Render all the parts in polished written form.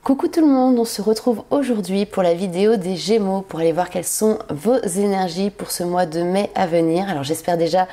Coucou tout le monde, on se retrouve aujourd'hui pour la vidéo des Gémeaux pour aller voir quelles sont vos énergies pour ce mois de mai à venir. Alors j'espère déjà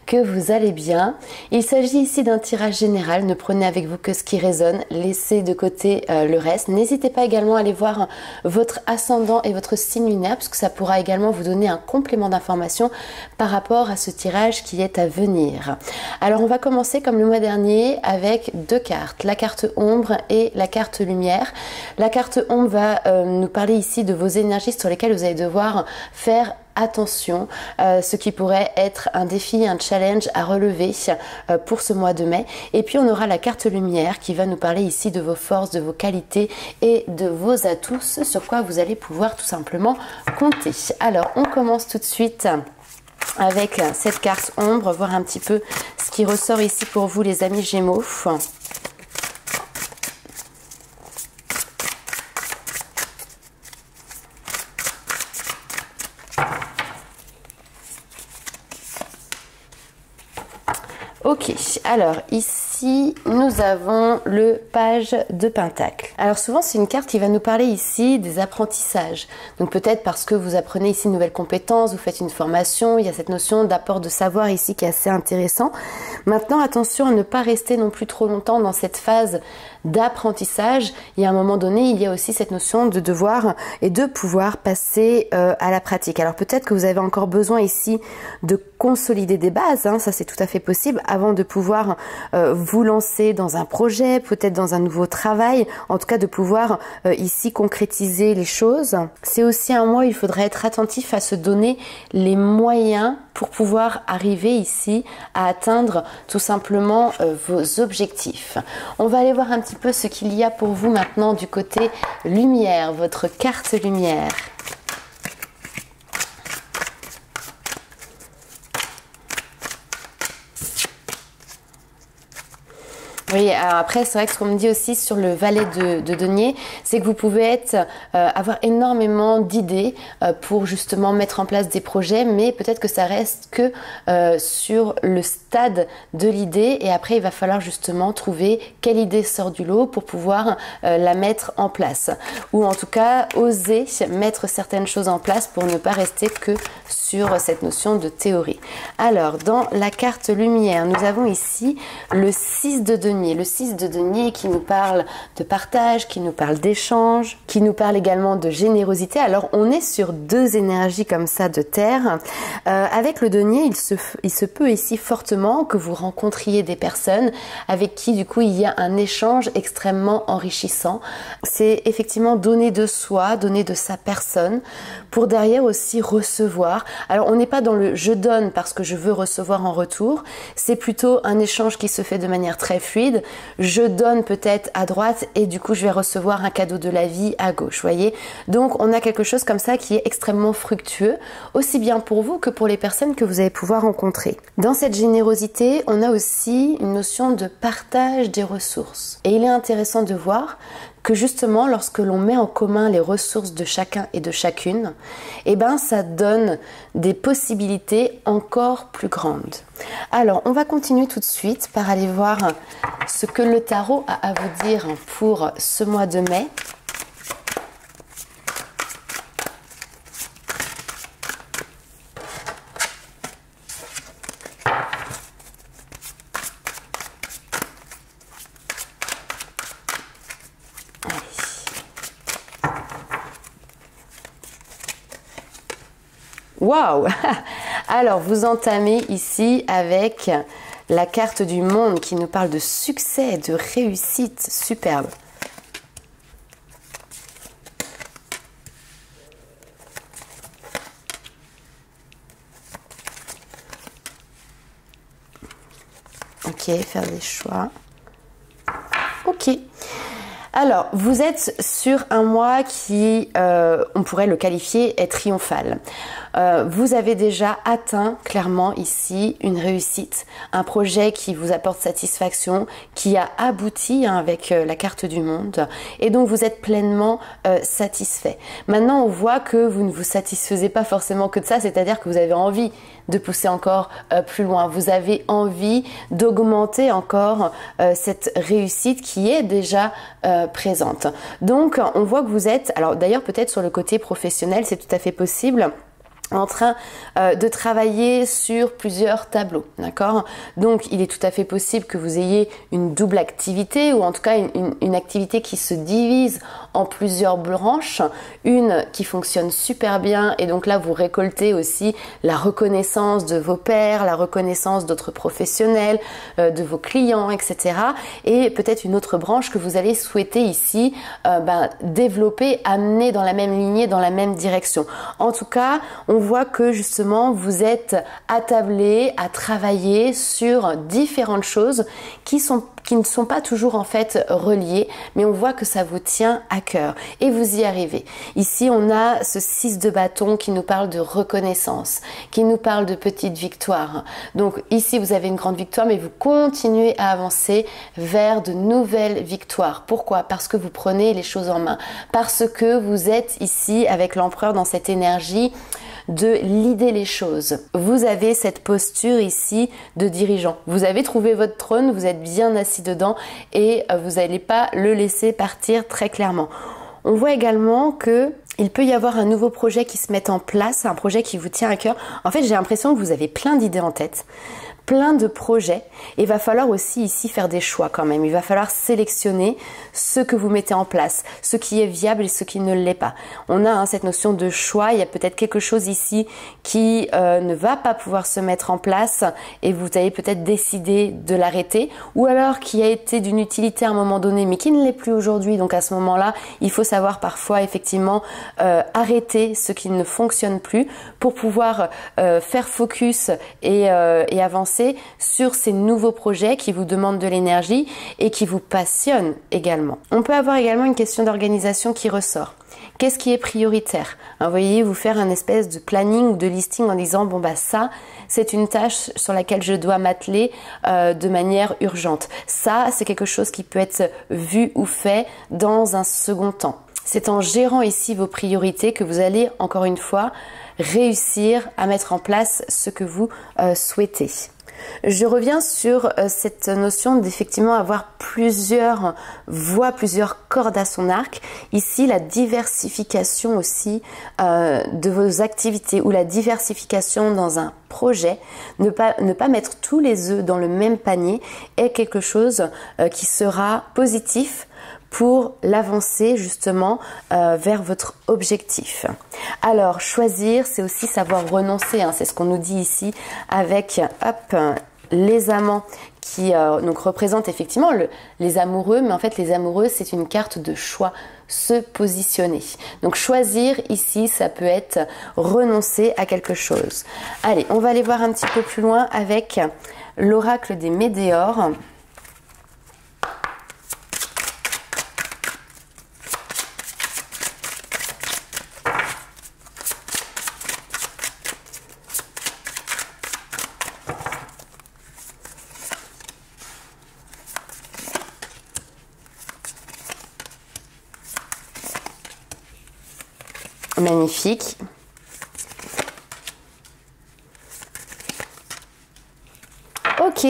que vous allez bien. Il s'agit ici d'un tirage général, ne prenez avec vous que ce qui résonne, laissez de côté le reste. N'hésitez pas également à aller voir votre ascendant et votre signe lunaire parce que ça pourra également vous donner un complément d'information par rapport à ce tirage qui est à venir. Alors on va commencer comme le mois dernier avec deux cartes, la carte ombre et la carte lumière. La carte ombre va nous parler ici de vos énergies sur lesquelles vous allez devoir faire attention, ce qui pourrait être un défi, un challenge à relever pour ce mois de mai. Et puis on aura la carte lumière qui va nous parler ici de vos forces, de vos qualités et de vos atouts, ce sur quoi vous allez pouvoir tout simplement compter. Alors on commence tout de suite avec cette carte ombre, voir un petit peu ce qui ressort ici pour vous les amis Gémeaux. Ok, alors ici nous avons le page de Pentacle. Alors souvent c'est une carte qui va nous parler ici des apprentissages. Donc peut-être parce que vous apprenez ici une nouvelle compétence, vous faites une formation, il y a cette notion d'apport de savoir ici qui est assez intéressant. Maintenant attention à ne pas rester non plus trop longtemps dans cette phase d'apprentissage. Il y a un moment donné, il y a aussi cette notion de devoir et de pouvoir passer à la pratique. Alors peut-être que vous avez encore besoin ici de consolider des bases, hein, ça c'est tout à fait possible, avant de pouvoir vous lancer dans un projet, peut-être dans un nouveau travail, en tout cas de pouvoir ici concrétiser les choses. C'est aussi un mois où il faudra être attentif à se donner les moyens pour pouvoir arriver ici à atteindre tout simplement vos objectifs. On va aller voir un petit peu ce qu'il y a pour vous maintenant du côté lumière, votre carte lumière. Oui, alors après, c'est vrai que ce qu'on me dit aussi sur le valet de denier, c'est que vous pouvez avoir énormément d'idées pour justement mettre en place des projets, mais peut-être que ça reste que sur le stade de l'idée et après, il va falloir justement trouver quelle idée sort du lot pour pouvoir la mettre en place. Ou en tout cas, oser mettre certaines choses en place pour ne pas rester que sur cette notion de théorie. Alors, dans la carte lumière, nous avons ici le 6 de denier. Le 6 de denier qui nous parle de partage, qui nous parle d'échange, qui nous parle également de générosité. Alors on est sur deux énergies comme ça de terre. Avec le denier, il se peut ici fortement que vous rencontriez des personnes avec qui du coup il y a un échange extrêmement enrichissant. C'est effectivement donner de soi, donner de sa personne pour derrière aussi recevoir. Alors on n'est pas dans le je donne parce que je veux recevoir en retour, c'est plutôt un échange qui se fait de manière très fluide. Je donne peut-être à droite et du coup je vais recevoir un cadeau de la vie à gauche, voyez. Donc on a quelque chose comme ça qui est extrêmement fructueux, aussi bien pour vous que pour les personnes que vous allez pouvoir rencontrer. Dans cette générosité, on a aussi une notion de partage des ressources. Et il est intéressant de voir que justement lorsque l'on met en commun les ressources de chacun et de chacune, eh ben ça donne des possibilités encore plus grandes. Alors on va continuer tout de suite par aller voir ce que le tarot a à vous dire pour ce mois de mai. Waouh! Alors, vous entamez ici avec la carte du monde qui nous parle de succès, de réussite. Superbe. Ok, faire des choix. Ok. Alors, vous êtes sur un mois qui, on pourrait le qualifier, est triomphal. vous avez déjà atteint clairement ici une réussite, un projet qui vous apporte satisfaction, qui a abouti avec la carte du monde, et donc vous êtes pleinement satisfait. Maintenant, on voit que vous ne vous satisfaisez pas forcément que de ça, c'est-à-dire que vous avez envie de pousser encore plus loin. Vous avez envie d'augmenter encore cette réussite qui est déjà présente. Donc, on voit que vous êtes, alors d'ailleurs peut-être sur le côté professionnel, c'est tout à fait possible, en train de travailler sur plusieurs tableaux, d'accord? Donc, il est tout à fait possible que vous ayez une double activité ou en tout cas une activité qui se divise en plusieurs branches, une qui fonctionne super bien et donc là, vous récoltez aussi la reconnaissance de vos pairs, la reconnaissance d'autres professionnels, de vos clients, etc. Et peut-être une autre branche que vous allez souhaiter ici développer, amener dans la même lignée, dans la même direction. En tout cas, on voit que justement vous êtes attablé à travailler sur différentes choses qui ne sont pas toujours en fait reliées, mais on voit que ça vous tient à cœur et vous y arrivez. Ici, on a ce 6 de bâton qui nous parle de reconnaissance, qui nous parle de petites victoires. Donc ici, vous avez une grande victoire, mais vous continuez à avancer vers de nouvelles victoires. Pourquoi? Parce que vous prenez les choses en main, parce que vous êtes ici avec l'empereur dans cette énergie de l'idée les choses. Vous avez cette posture ici de dirigeant. Vous avez trouvé votre trône, vous êtes bien assis dedans et vous n'allez pas le laisser partir très clairement. On voit également que il peut y avoir un nouveau projet qui se met en place, un projet qui vous tient à cœur. En fait, j'ai l'impression que vous avez plein d'idées en tête, plein de projets. Et il va falloir aussi ici faire des choix quand même. Il va falloir sélectionner ce que vous mettez en place, ce qui est viable et ce qui ne l'est pas. On a cette notion de choix. Il y a peut-être quelque chose ici qui ne va pas pouvoir se mettre en place et vous avez peut-être décidé de l'arrêter, ou alors qui a été d'une utilité à un moment donné mais qui ne l'est plus aujourd'hui. Donc à ce moment-là, il faut savoir parfois effectivement arrêter ce qui ne fonctionne plus pour pouvoir faire focus et avancer sur ces nouveaux projets qui vous demandent de l'énergie et qui vous passionnent également. On peut avoir également une question d'organisation qui ressort. Qu'est-ce qui est prioritaire? Vous voyez, vous faire un espèce de planning ou de listing en disant bon bah ça, c'est une tâche sur laquelle je dois m'atteler de manière urgente. Ça, c'est quelque chose qui peut être vu ou fait dans un second temps. C'est en gérant ici vos priorités que vous allez, encore une fois, réussir à mettre en place ce que vous souhaitez. Je reviens sur cette notion d'effectivement avoir plusieurs voies, plusieurs cordes à son arc. Ici, la diversification aussi de vos activités ou la diversification dans un projet, ne pas mettre tous les œufs dans le même panier est quelque chose qui sera positif pour l'avancée justement vers votre objectif. Alors, choisir, c'est aussi savoir renoncer, c'est ce qu'on nous dit ici avec les amants qui donc représentent effectivement les amoureux, mais en fait les amoureux c'est une carte de choix, se positionner. Donc choisir ici, ça peut être renoncer à quelque chose. Allez, on va aller voir un petit peu plus loin avec l'oracle des météores. Magnifique. Ok,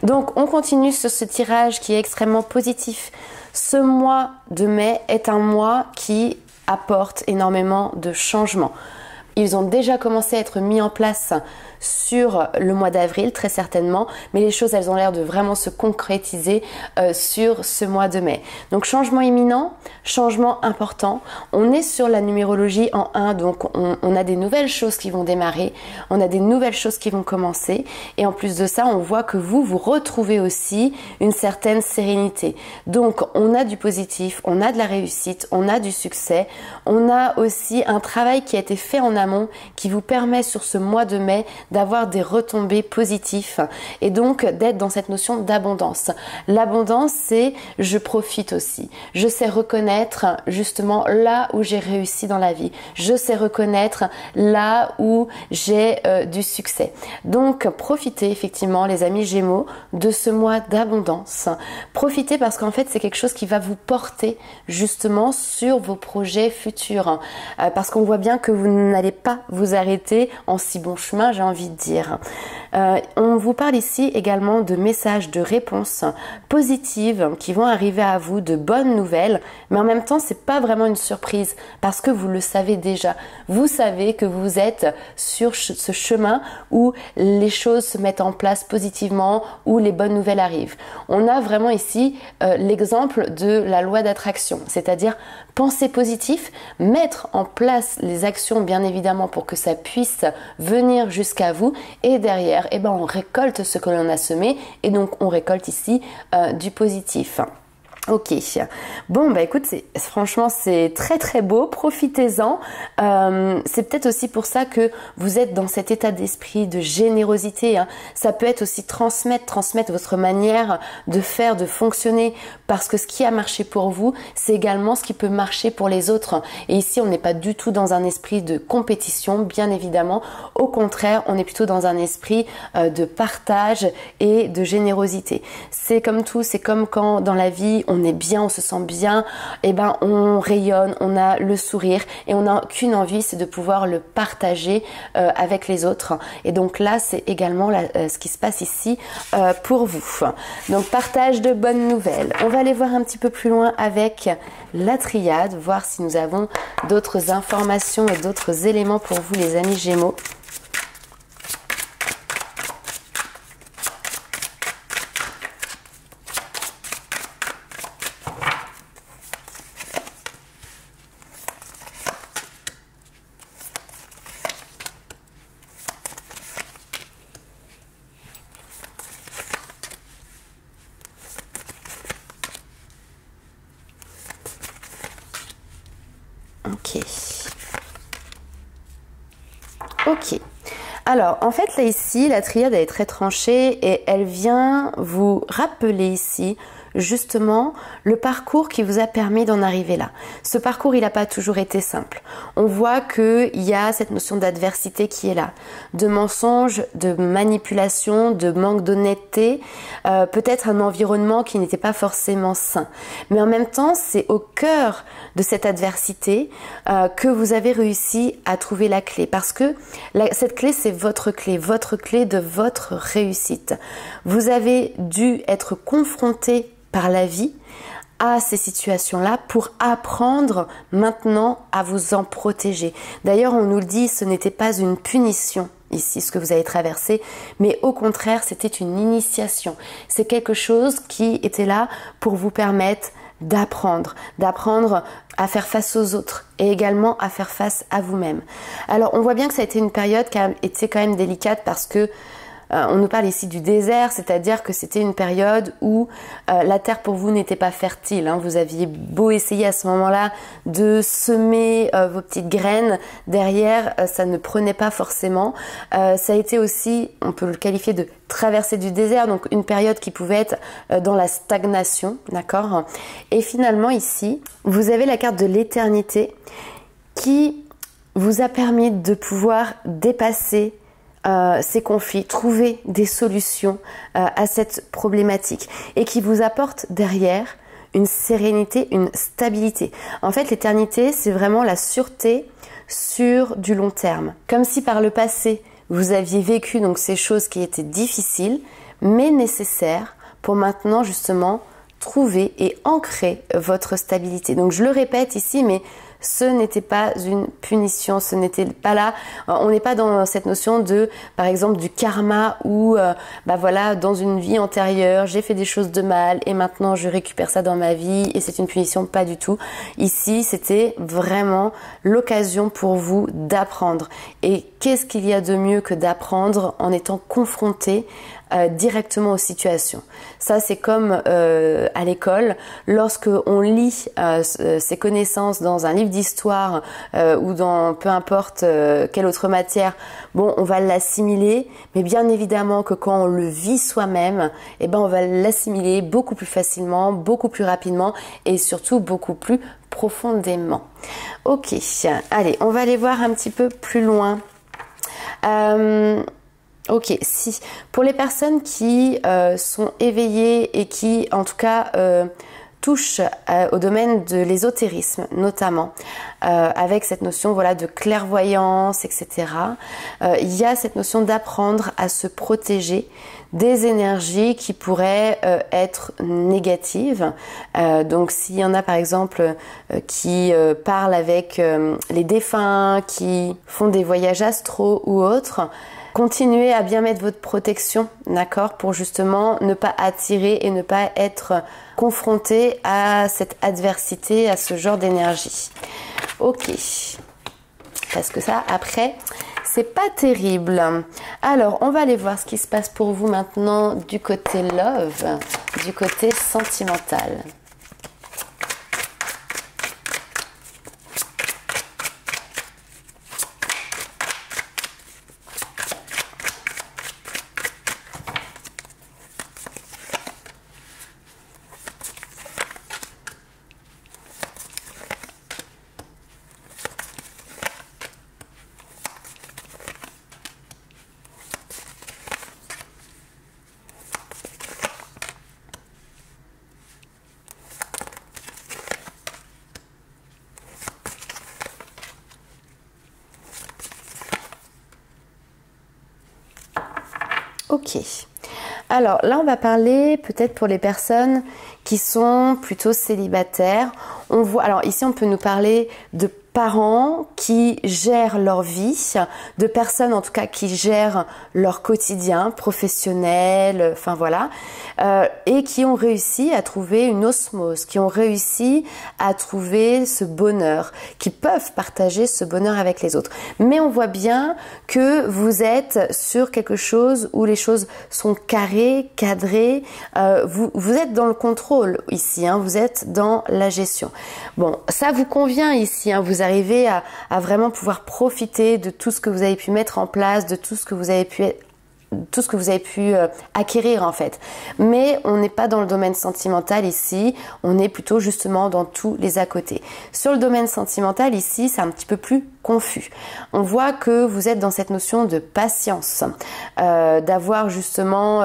donc on continue sur ce tirage qui est extrêmement positif. Ce mois de mai est un mois qui apporte énormément de changements. Ils ont déjà commencé à être mis en place sur le mois d'avril, très certainement, mais les choses, elles ont l'air de vraiment se concrétiser sur ce mois de mai. Donc, changement imminent, changement important. On est sur la numérologie en 1, donc on a des nouvelles choses qui vont démarrer, on a des nouvelles choses qui vont commencer, et en plus de ça, on voit que vous retrouvez aussi une certaine sérénité. Donc, on a du positif, on a de la réussite, on a du succès, on a aussi un travail qui a été fait en amont qui vous permet sur ce mois de mai d'avoir des retombées positives et donc d'être dans cette notion d'abondance. L'abondance, c'est je profite aussi. Je sais reconnaître justement là où j'ai réussi dans la vie. Je sais reconnaître là où j'ai du succès. Donc profitez effectivement les amis Gémeaux de ce mois d'abondance. Profitez parce qu'en fait c'est quelque chose qui va vous porter justement sur vos projets futurs. Parce qu'on voit bien que vous n'allez pas vous arrêter en si bon chemin, j'ai envie de dire. On vous parle ici également de messages, de réponses positives qui vont arriver à vous, de bonnes nouvelles, mais en même temps c'est pas vraiment une surprise parce que vous le savez déjà. Vous savez que vous êtes sur ce chemin où les choses se mettent en place positivement, où les bonnes nouvelles arrivent. On a vraiment ici l'exemple de la loi d'attraction, c'est-à-dire penser positif, mettre en place les actions bien évidemment pour que ça puisse venir jusqu'à vous et derrière, on récolte ce que l'on a semé et donc on récolte ici du positif. Ok, bon écoute, franchement c'est très très beau, profitez-en. C'est peut-être aussi pour ça que vous êtes dans cet état d'esprit de générosité. Ça peut être aussi transmettre votre manière de faire, de fonctionner, parce que ce qui a marché pour vous, c'est également ce qui peut marcher pour les autres. Et ici, on n'est pas du tout dans un esprit de compétition, bien évidemment. Au contraire, on est plutôt dans un esprit de partage et de générosité. C'est comme tout, c'est comme quand dans la vie, on est bien, on se sent bien, on rayonne, on a le sourire et on n'a qu'une envie, c'est de pouvoir le partager avec les autres. Et donc là, c'est également ce qui se passe ici pour vous. Donc partage de bonnes nouvelles. On va aller voir un petit peu plus loin avec la triade, voir si nous avons d'autres informations et d'autres éléments pour vous les amis Gémeaux. Ok. Alors, en fait, là, ici, la triade, elle est très tranchée et elle vient vous rappeler ici, justement, le parcours qui vous a permis d'en arriver là. Ce parcours, il n'a pas toujours été simple. On voit qu'il y a cette notion d'adversité qui est là, de mensonges, de manipulation, de manque d'honnêteté, peut-être un environnement qui n'était pas forcément sain. Mais en même temps, c'est au cœur de cette adversité que vous avez réussi à trouver la clé. Parce que cette clé, c'est votre clé de votre réussite. Vous avez dû être confronté par la vie à ces situations-là pour apprendre maintenant à vous en protéger. D'ailleurs, on nous le dit, ce n'était pas une punition ici, ce que vous avez traversé, mais au contraire, c'était une initiation. C'est quelque chose qui était là pour vous permettre d'apprendre à faire face aux autres et également à faire face à vous-même. Alors, on voit bien que ça a été une période qui a été quand même délicate parce que on nous parle ici du désert, c'est-à-dire que c'était une période où la terre pour vous n'était pas fertile. Vous aviez beau essayer à ce moment-là de semer vos petites graines, derrière ça ne prenait pas forcément. Ça a été aussi, on peut le qualifier de traversée du désert, donc une période qui pouvait être dans la stagnation, d'accord? Et finalement ici, vous avez la carte de l'éternité qui vous a permis de pouvoir dépasser ces conflits, trouver des solutions à cette problématique et qui vous apporte derrière une sérénité, une stabilité. En fait, l'éternité, c'est vraiment la sûreté sur du long terme. Comme si par le passé, vous aviez vécu donc ces choses qui étaient difficiles, mais nécessaires pour maintenant justement trouver et ancrer votre stabilité. Donc je le répète ici, mais ce n'était pas une punition, ce n'était pas là, on n'est pas dans cette notion de, par exemple, du karma où, voilà, dans une vie antérieure, j'ai fait des choses de mal et maintenant je récupère ça dans ma vie et c'est une punition, pas du tout. Ici, c'était vraiment l'occasion pour vous d'apprendre. Et qu'est-ce qu'il y a de mieux que d'apprendre en étant confronté directement aux situations. Ça, c'est comme à l'école, lorsque on lit ses connaissances dans un livre d'histoire ou dans peu importe quelle autre matière, bon, on va l'assimiler, mais bien évidemment que quand on le vit soi-même, eh ben, on va l'assimiler beaucoup plus facilement, beaucoup plus rapidement et surtout beaucoup plus profondément. Ok, allez, on va aller voir un petit peu plus loin. Ok, si pour les personnes qui sont éveillées et qui en tout cas touchent au domaine de l'ésotérisme notamment, avec cette notion voilà de clairvoyance, etc. Il y a cette notion d'apprendre à se protéger des énergies qui pourraient être négatives. Donc s'il y en a par exemple qui parlent avec les défunts, qui font des voyages astraux ou autres, continuez à bien mettre votre protection, d'accord, pour justement ne pas attirer et ne pas être confronté à cette adversité, à ce genre d'énergie. Ok, parce que ça, après, c'est pas terrible. Alors, on va aller voir ce qui se passe pour vous maintenant du côté love, du côté sentimental. Ok, alors là on va parler peut-être pour les personnes qui sont plutôt célibataires. On voit, alors ici on peut nous parler de parents qui gèrent leur vie, de personnes en tout cas qui gèrent leur quotidien professionnel, enfin voilà, et qui ont réussi à trouver une osmose, qui ont réussi à trouver ce bonheur, qui peuvent partager ce bonheur avec les autres. Mais on voit bien que vous êtes sur quelque chose où les choses sont carrées, cadrées, vous êtes dans le contrôle ici, hein, vous êtes dans la gestion. Bon, ça vous convient ici, hein, vous arrivez à vraiment pouvoir profiter de tout ce que vous avez pu mettre en place, de tout ce que vous avez pu acquérir en fait. Mais on n'est pas dans le domaine sentimental ici, on est plutôt justement dans tous les à côté. Sur le domaine sentimental ici, c'est un petit peu plus confus. On voit que vous êtes dans cette notion de patience, d'avoir justement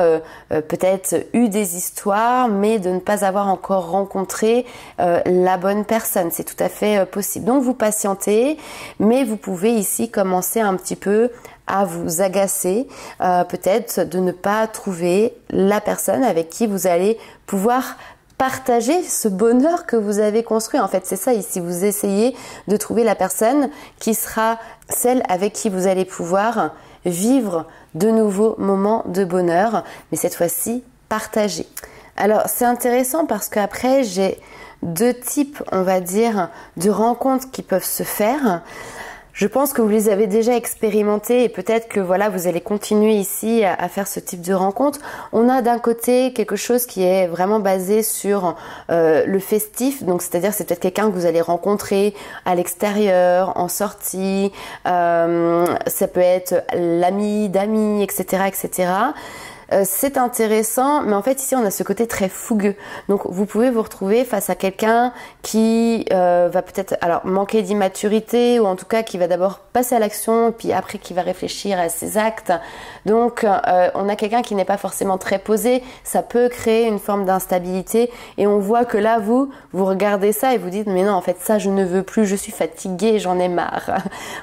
peut-être eu des histoires, mais de ne pas avoir encore rencontré la bonne personne. C'est tout à fait possible. Donc vous patientez, mais vous pouvez ici commencer un petit peu à vous agacer, peut-être de ne pas trouver la personne avec qui vous allez pouvoir partager ce bonheur que vous avez construit. En fait, c'est ça ici, vous essayez de trouver la personne qui sera celle avec qui vous allez pouvoir vivre de nouveaux moments de bonheur, mais cette fois-ci partagés. Alors, c'est intéressant parce qu'après, j'ai deux types, on va dire, de rencontres qui peuvent se faire. Je pense que vous les avez déjà expérimentés et peut-être que voilà, vous allez continuer ici à faire ce type de rencontre. On a d'un côté quelque chose qui est vraiment basé sur le festif, donc c'est-à-dire c'est peut-être quelqu'un que vous allez rencontrer à l'extérieur, en sortie, ça peut être l'ami d'amis, etc., etc. C'est intéressant, mais en fait ici on a ce côté très fougueux. Donc vous pouvez vous retrouver face à quelqu'un qui va peut-être alors manquer d'immaturité ou en tout cas qui va d'abord passer à l'action puis après qui va réfléchir à ses actes. Donc on a quelqu'un qui n'est pas forcément très posé, ça peut créer une forme d'instabilité et on voit que là vous regardez ça et vous dites mais non en fait ça je ne veux plus, je suis fatiguée, j'en ai marre.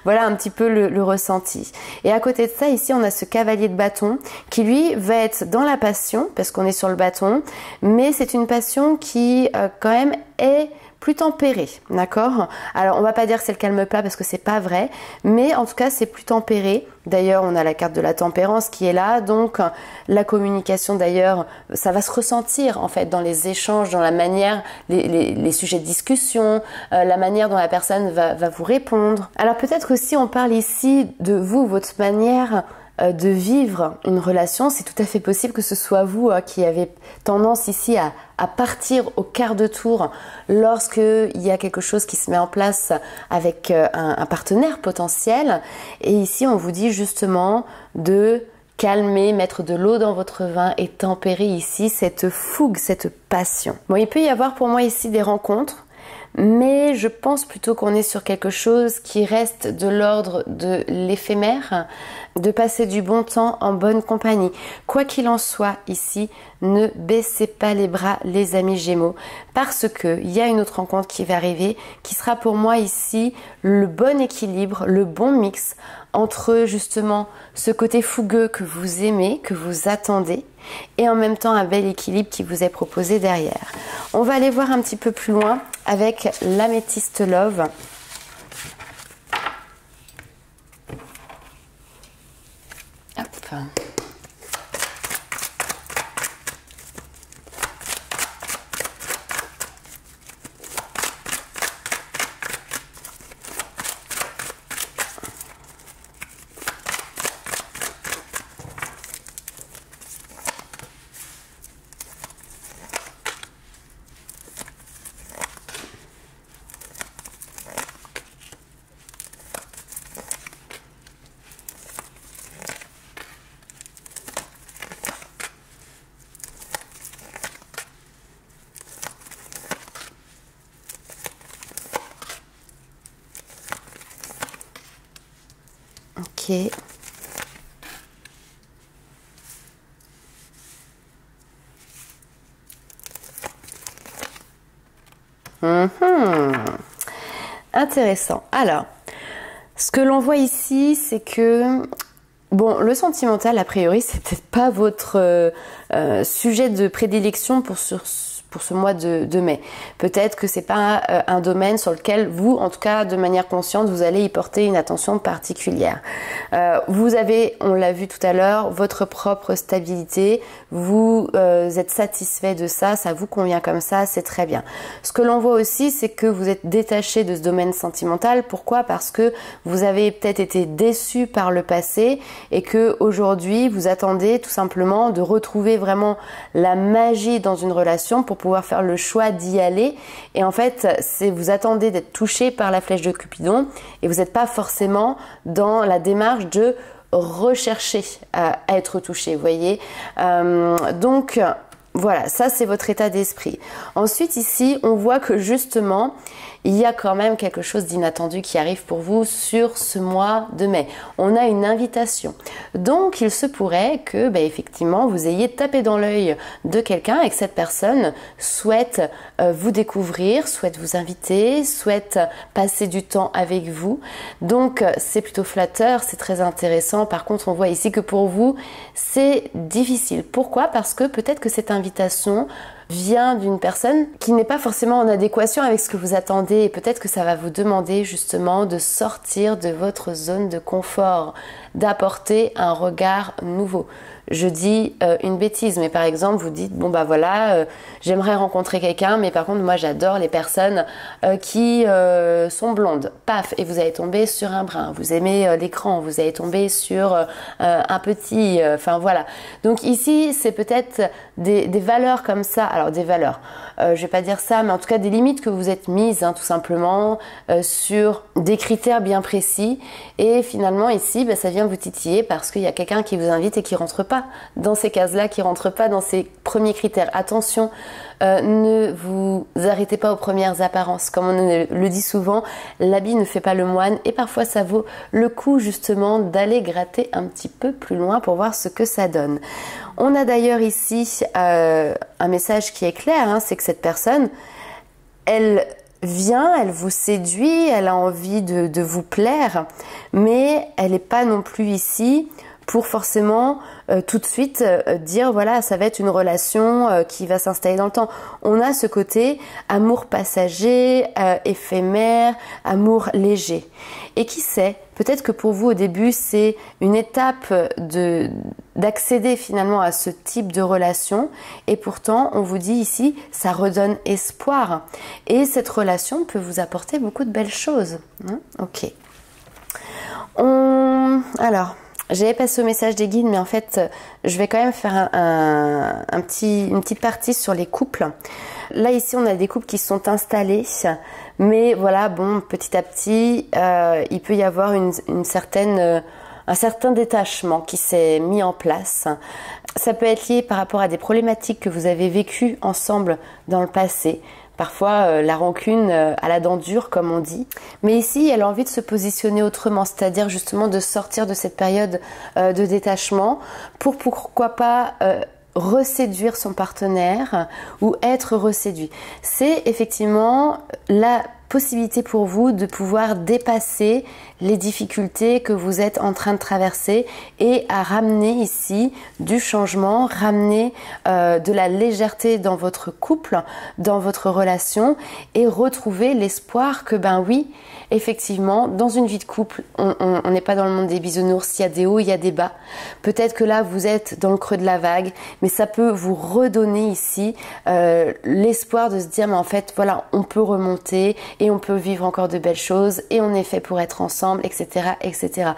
Voilà un petit peu le ressenti. Et à côté de ça ici on a ce cavalier de bâton qui lui va être dans la passion parce qu'on est sur le bâton, mais c'est une passion qui quand même est plus tempérée, d'accord? Alors on va pas dire que c'est le calme plat parce que c'est pas vrai, mais en tout cas c'est plus tempéré. D'ailleurs on a la carte de la tempérance qui est là, donc la communication d'ailleurs ça va se ressentir en fait dans les échanges, dans la manière, les sujets de discussion, la manière dont la personne va vous répondre. Alors peut-être aussi on parle ici de vous, votre manière de vivre une relation. C'est tout à fait possible que ce soit vous qui avez tendance ici à partir au quart de tour lorsqu'il y a quelque chose qui se met en place avec un partenaire potentiel. Et ici, on vous dit justement de calmer, mettre de l'eau dans votre vin et tempérer ici cette fougue, cette passion. Bon, il peut y avoir pour moi ici des rencontres, mais je pense plutôt qu'on est sur quelque chose qui reste de l'ordre de l'éphémère, de passer du bon temps en bonne compagnie. Quoi qu'il en soit ici, ne baissez pas les bras les amis Gémeaux, parce que il y a une autre rencontre qui va arriver, qui sera pour moi ici le bon équilibre, le bon mix entre justement ce côté fougueux que vous aimez, que vous attendez, et en même temps un bel équilibre qui vous est proposé derrière. On va aller voir un petit peu plus loin avec l'améthyste Love. Hop. Ok. Intéressant. Alors, ce que l'on voit ici, c'est que bon, le sentimental, a priori, c'est peut-être pas votre sujet de prédilection pour ce mois de mai. Peut-être que c'est pas un domaine sur lequel vous, en tout cas de manière consciente, vous allez y porter une attention particulière. Vous avez, on l'a vu tout à l'heure, votre propre stabilité, vous êtes satisfait de ça, ça vous convient comme ça, c'est très bien. Ce que l'on voit aussi, c'est que vous êtes détaché de ce domaine sentimental. Pourquoi? Parce que vous avez peut-être été déçu par le passé et que aujourd'hui vous attendez tout simplement de retrouver vraiment la magie dans une relation pour pouvoir faire le choix d'y aller. Et en fait, vous attendez d'être touché par la flèche de Cupidon et vous n'êtes pas forcément dans la démarche de rechercher à être touché, vous voyez. Donc voilà, ça c'est votre état d'esprit. Ensuite ici, on voit que justement, il y a quand même quelque chose d'inattendu qui arrive pour vous sur ce mois de mai. On a une invitation. Donc, il se pourrait que, effectivement, vous ayez tapé dans l'œil de quelqu'un et que cette personne souhaite vous découvrir, souhaite vous inviter, souhaite passer du temps avec vous. Donc, c'est plutôt flatteur, c'est très intéressant. Par contre, on voit ici que pour vous, c'est difficile. Pourquoi? Parce que peut-être que cette invitation vient d'une personne qui n'est pas forcément en adéquation avec ce que vous attendez et peut-être que ça va vous demander justement de sortir de votre zone de confort, d'apporter un regard nouveau. Je dis une bêtise, mais par exemple vous dites bon voilà, j'aimerais rencontrer quelqu'un, mais par contre moi j'adore les personnes qui sont blondes, paf, et vous allez tomber sur un brun. Vous aimez l'écran, vous allez tomber sur un petit, enfin voilà. Donc ici c'est peut-être des valeurs comme ça, alors des valeurs, je vais pas dire ça, mais en tout cas des limites que vous êtes mises tout simplement sur des critères bien précis, et finalement ici ça vient vous titiller parce qu'il y a quelqu'un qui vous invite et qui rentre pas dans ces cases-là, qui rentre pas dans ces premiers critères. Attention, ne vous arrêtez pas aux premières apparences. Comme on le dit souvent, l'habit ne fait pas le moine, et parfois ça vaut le coup justement d'aller gratter un petit peu plus loin pour voir ce que ça donne. On a d'ailleurs ici un message qui est clair, c'est que cette personne, elle vient, elle vous séduit, elle a envie de vous plaire, mais elle n'est pas non plus ici pour forcément tout de suite dire voilà, ça va être une relation qui va s'installer dans le temps. On a ce côté amour passager, éphémère, amour léger. Et qui sait, peut-être que pour vous au début c'est une étape d'accéder finalement à ce type de relation, et pourtant on vous dit ici ça redonne espoir et cette relation peut vous apporter beaucoup de belles choses. Ok. Alors, J'avais passé au message des guides, mais en fait, je vais quand même faire une petite partie sur les couples. Là, ici, on a des couples qui sont installés, mais voilà, bon, petit à petit, il peut y avoir un certain détachement qui s'est mis en place. Ça peut être lié par rapport à des problématiques que vous avez vécues ensemble dans le passé. Parfois, la rancune à la dent dure, comme on dit. Mais ici, elle a envie de se positionner autrement, c'est-à-dire justement de sortir de cette période de détachement pour pourquoi pas reséduire son partenaire ou être reséduit. C'est effectivement la possibilité pour vous de pouvoir dépasser les difficultés que vous êtes en train de traverser et à ramener ici du changement, ramener de la légèreté dans votre couple, dans votre relation et retrouver l'espoir que ben oui, effectivement, dans une vie de couple, on n'est pas dans le monde des bisounours, il y a des hauts, il y a des bas. Peut-être que là, vous êtes dans le creux de la vague, mais ça peut vous redonner ici l'espoir de se dire, mais en fait, voilà, on peut remonter et on peut vivre encore de belles choses et on est fait pour être ensemble, etc., etc.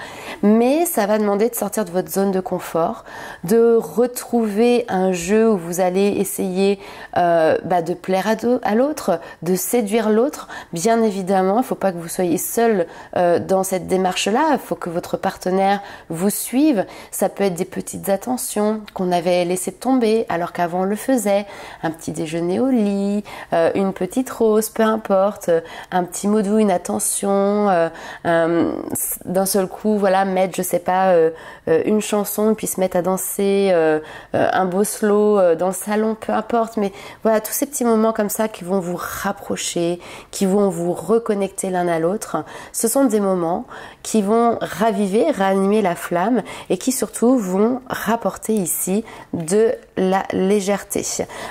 Mais ça va demander de sortir de votre zone de confort, de retrouver un jeu où vous allez essayer de plaire à l'autre, de séduire l'autre. Bien évidemment, il ne faut pas que vous soyez seul dans cette démarche-là. Il faut que votre partenaire vous suive. Ça peut être des petites attentions qu'on avait laissé tomber alors qu'avant on le faisait. Un petit déjeuner au lit, une petite rose, peu importe, un petit mot doux, une attention, d'un seul coup, voilà, mettre, je sais pas, une chanson, puis se mettre à danser, un beau slow dans le salon, peu importe. Mais voilà, tous ces petits moments comme ça qui vont vous rapprocher, qui vont vous reconnecter l'un à l'autre, ce sont des moments qui vont raviver, ranimer la flamme et qui surtout vont rapporter ici de la légèreté.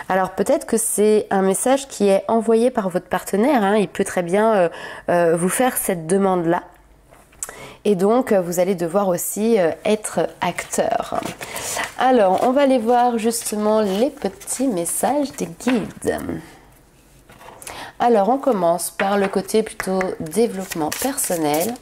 Alors peut-être que c'est un message qui est envoyé par votre partenaire, hein, il peut très bien vous faire cette demande-là. Et donc, vous allez devoir aussi être acteur. Alors, on va aller voir justement les petits messages des guides. Alors, on commence par le côté plutôt développement personnel.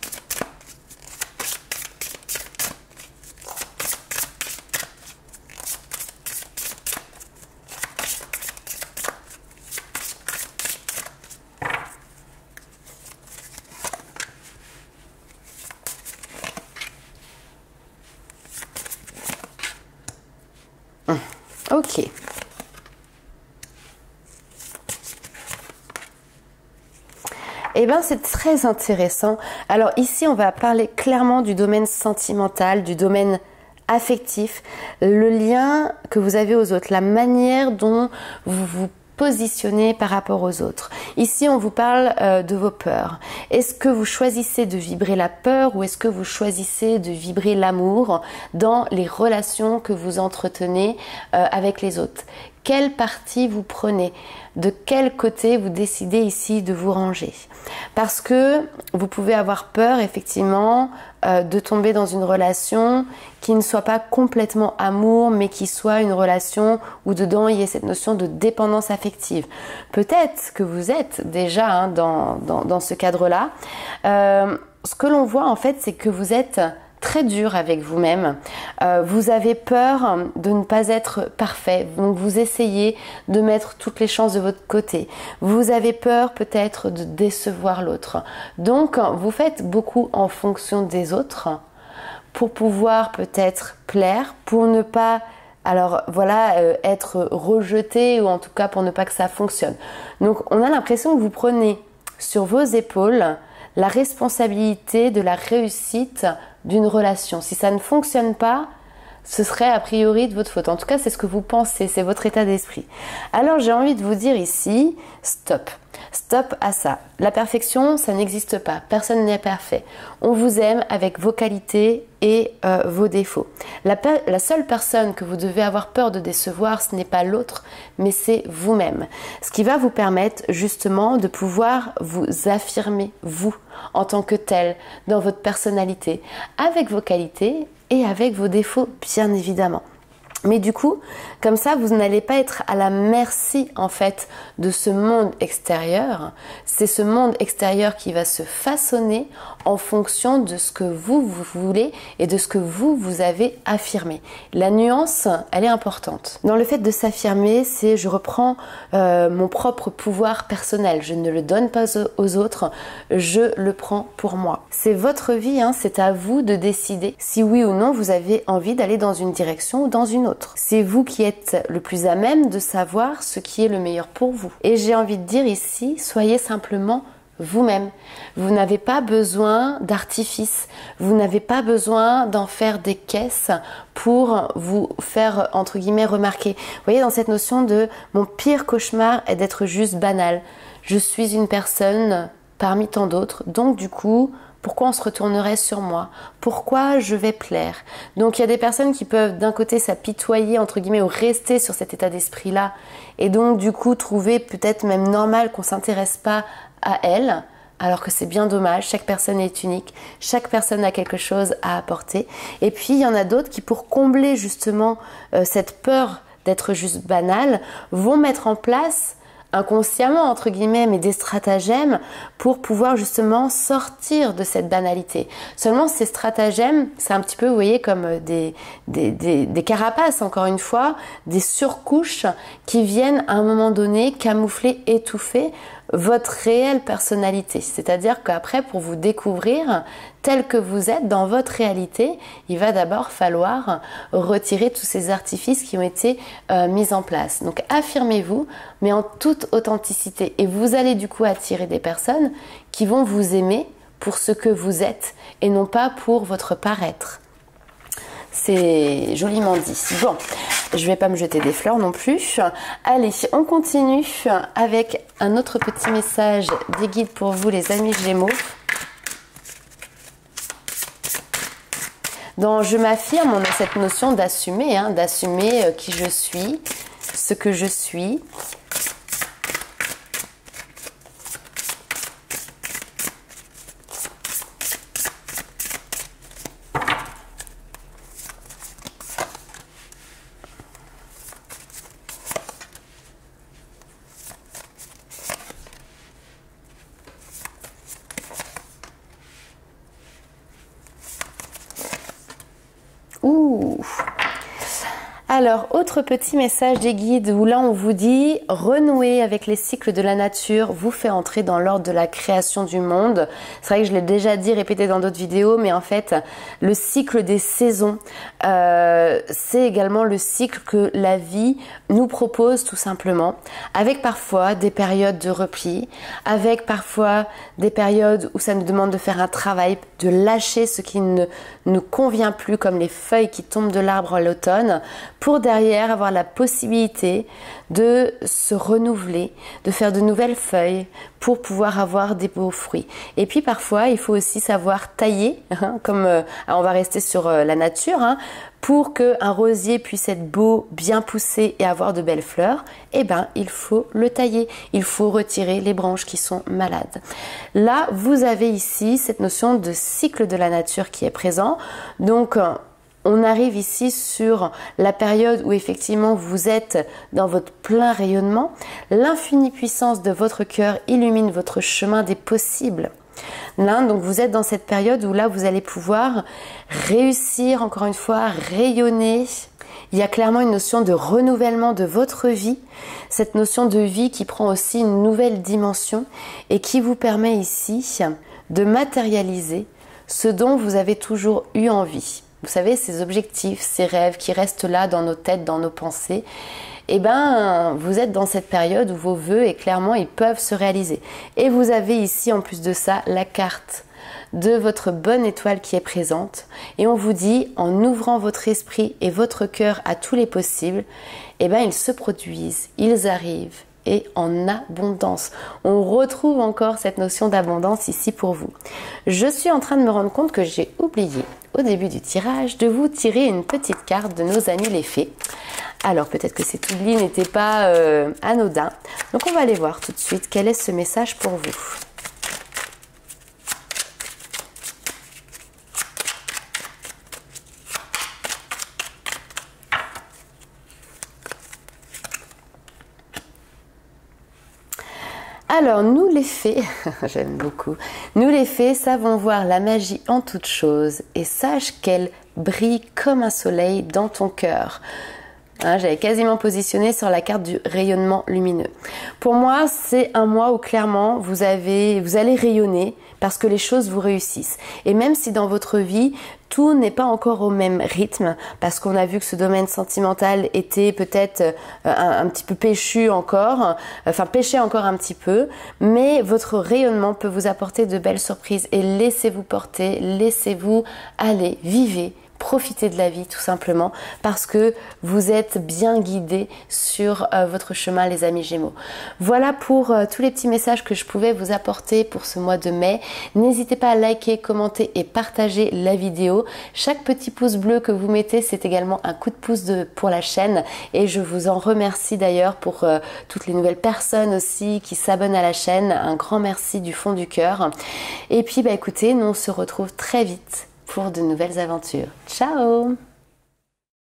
Ok. Eh bien, c'est très intéressant. Alors ici, on va parler clairement du domaine sentimental, du domaine affectif, le lien que vous avez aux autres, la manière dont vous vous positionnez par rapport aux autres. Ici, on vous parle de vos peurs. Est-ce que vous choisissez de vibrer la peur ou est-ce que vous choisissez de vibrer l'amour dans les relations que vous entretenez avec les autres? Quelle partie vous prenez? De quel côté vous décidez ici de vous ranger? Parce que vous pouvez avoir peur effectivement de tomber dans une relation qui ne soit pas complètement amour, mais qui soit une relation où dedans il y ait cette notion de dépendance affective. Peut-être que vous êtes déjà dans ce cadre-là. Ce que l'on voit en fait, c'est que vous êtes très dur avec vous-même. Vous avez peur de ne pas être parfait, donc vous essayez de mettre toutes les chances de votre côté. Vous avez peur peut-être de décevoir l'autre. Donc vous faites beaucoup en fonction des autres pour pouvoir peut-être plaire, pour ne pas être rejeté ou en tout cas pour ne pas que ça fonctionne. Donc on a l'impression que vous prenez sur vos épaules la responsabilité de la réussite d'une relation. Si ça ne fonctionne pas, ce serait a priori de votre faute. En tout cas, c'est ce que vous pensez, c'est votre état d'esprit. Alors, j'ai envie de vous dire ici, stop. Stop à ça. La perfection, ça n'existe pas. Personne n'est parfait. On vous aime avec vos qualités et vos défauts. La seule personne que vous devez avoir peur de décevoir, ce n'est pas l'autre, mais c'est vous-même. Ce qui va vous permettre justement de pouvoir vous affirmer, vous, en tant que tel, dans votre personnalité, avec vos qualités et avec vos défauts, bien évidemment. Mais du coup, comme ça, vous n'allez pas être à la merci, en fait, de ce monde extérieur. C'est ce monde extérieur qui va se façonner en fonction de ce que vous voulez et de ce que vous avez affirmé. La nuance, elle est importante. Dans le fait de s'affirmer, c'est je reprends mon propre pouvoir personnel. Je ne le donne pas aux autres, je le prends pour moi. C'est votre vie, hein, c'est à vous de décider si oui ou non vous avez envie d'aller dans une direction ou dans une autre. C'est vous qui êtes le plus à même de savoir ce qui est le meilleur pour vous. Et j'ai envie de dire ici, soyez simplement vous-même. Vous n'avez pas besoin d'artifice. Vous n'avez pas besoin d'en faire des caisses pour vous faire, entre guillemets, remarquer. Vous voyez, dans cette notion de mon pire cauchemar est d'être juste banal. Je suis une personne parmi tant d'autres. Donc, du coup, pourquoi on se retournerait sur moi? Pourquoi je vais plaire? Donc il y a des personnes qui peuvent d'un côté s'apitoyer entre guillemets ou rester sur cet état d'esprit-là et donc du coup trouver peut-être même normal qu'on ne s'intéresse pas à elles, alors que c'est bien dommage, chaque personne est unique, chaque personne a quelque chose à apporter. Et puis il y en a d'autres qui pour combler justement cette peur d'être juste banal vont mettre en place inconsciemment entre guillemets mais des stratagèmes pour pouvoir justement sortir de cette banalité. Seulement ces stratagèmes c'est un petit peu vous voyez comme des carapaces encore une fois, des surcouches qui viennent à un moment donné camoufler, étouffer votre réelle personnalité. C'est-à-dire qu'après pour vous découvrir tel que vous êtes dans votre réalité, il va d'abord falloir retirer tous ces artifices qui ont été mis en place. Donc affirmez-vous, mais en toute authenticité. Et vous allez du coup attirer des personnes qui vont vous aimer pour ce que vous êtes et non pas pour votre paraître. C'est joliment dit. Bon, je vais pas me jeter des fleurs non plus. Allez, on continue avec un autre petit message des guides pour vous les amis Gémeaux. Dans je m'affirme, on a cette notion d'assumer, hein, d'assumer qui je suis, ce que je suis. Ouh. Alors, autre petit message des guides où là on vous dit renouer avec les cycles de la nature vous fait entrer dans l'ordre de la création du monde. C'est vrai que je l'ai déjà dit, répété dans d'autres vidéos, mais en fait le cycle des saisons c'est également le cycle que la vie nous propose tout simplement, avec parfois des périodes de repli, avec parfois des périodes où ça nous demande de faire un travail, de lâcher ce qui ne nous convient plus comme les feuilles qui tombent de l'arbre à l'automne, pour derrière avoir la possibilité de se renouveler, de faire de nouvelles feuilles pour pouvoir avoir des beaux fruits. Et puis parfois, il faut aussi savoir tailler, hein, comme on va rester sur la nature, hein, pour qu'un rosier puisse être beau, bien poussé et avoir de belles fleurs, eh ben, il faut le tailler. Il faut retirer les branches qui sont malades. Là, vous avez ici cette notion de cycle de la nature qui est présent. Donc, on arrive ici sur la période où effectivement vous êtes dans votre plein rayonnement. L'infinie puissance de votre cœur illumine votre chemin des possibles. Là, donc vous êtes dans cette période où là vous allez pouvoir réussir encore une fois, rayonner. Il y a clairement une notion de renouvellement de votre vie, cette notion de vie qui prend aussi une nouvelle dimension et qui vous permet ici de matérialiser ce dont vous avez toujours eu envie. Vous savez, ces objectifs, ces rêves qui restent là dans nos têtes, dans nos pensées, eh ben, vous êtes dans cette période où vos vœux, et clairement, ils peuvent se réaliser. Et vous avez ici, en plus de ça, la carte de votre bonne étoile qui est présente. Et on vous dit, en ouvrant votre esprit et votre cœur à tous les possibles, eh ben, ils se produisent, ils arrivent. Et en abondance. On retrouve encore cette notion d'abondance ici pour vous. Je suis en train de me rendre compte que j'ai oublié au début du tirage de vous tirer une petite carte de nos amis les fées. Alors peut-être que cet oubli n'était pas anodin. Donc on va aller voir tout de suite quel est ce message pour vous. Alors, nous les fées, j'aime beaucoup, nous les fées savons voir la magie en toutes choses et sache qu'elle brille comme un soleil dans ton cœur. Hein, j'avais quasiment positionné sur la carte du rayonnement lumineux. Pour moi, c'est un mois où clairement vous allez rayonner parce que les choses vous réussissent. Et même si dans votre vie, tout n'est pas encore au même rythme, parce qu'on a vu que ce domaine sentimental était peut-être un petit peu péchu encore, enfin péché encore un petit peu, mais votre rayonnement peut vous apporter de belles surprises et laissez-vous porter, laissez-vous aller, vivez. Profitez de la vie tout simplement parce que vous êtes bien guidés sur votre chemin les amis Gémeaux. Voilà pour tous les petits messages que je pouvais vous apporter pour ce mois de mai. N'hésitez pas à liker, commenter et partager la vidéo. Chaque petit pouce bleu que vous mettez c'est également un coup de pouce pour la chaîne et je vous en remercie d'ailleurs pour toutes les nouvelles personnes aussi qui s'abonnent à la chaîne. Un grand merci du fond du cœur. Et puis écoutez, nous on se retrouve très vite pour de nouvelles aventures. Ciao!